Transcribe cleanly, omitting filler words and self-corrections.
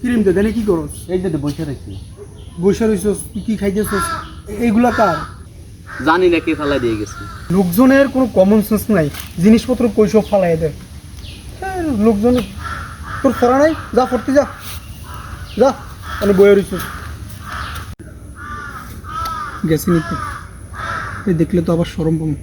Cream দে দেনে কি করস? এই যে বসে রয়েছি। বসে রইছস, তুই কি খাইতেছস? এইগুলা কার? জানি না কে ফেলাই দিয়ে গেছে। লোকজনের কোনো কমন সেন্স নাই, জিনিসপত্র কই সব ফালাই দেয়। হ্যাঁ, লোকজনের তোর ফরা নাই, যা পড়তে যা, যা আমি বয়ে রইছস। গেছি নিতে, এই দেখলে তো আবার শরম পাবো।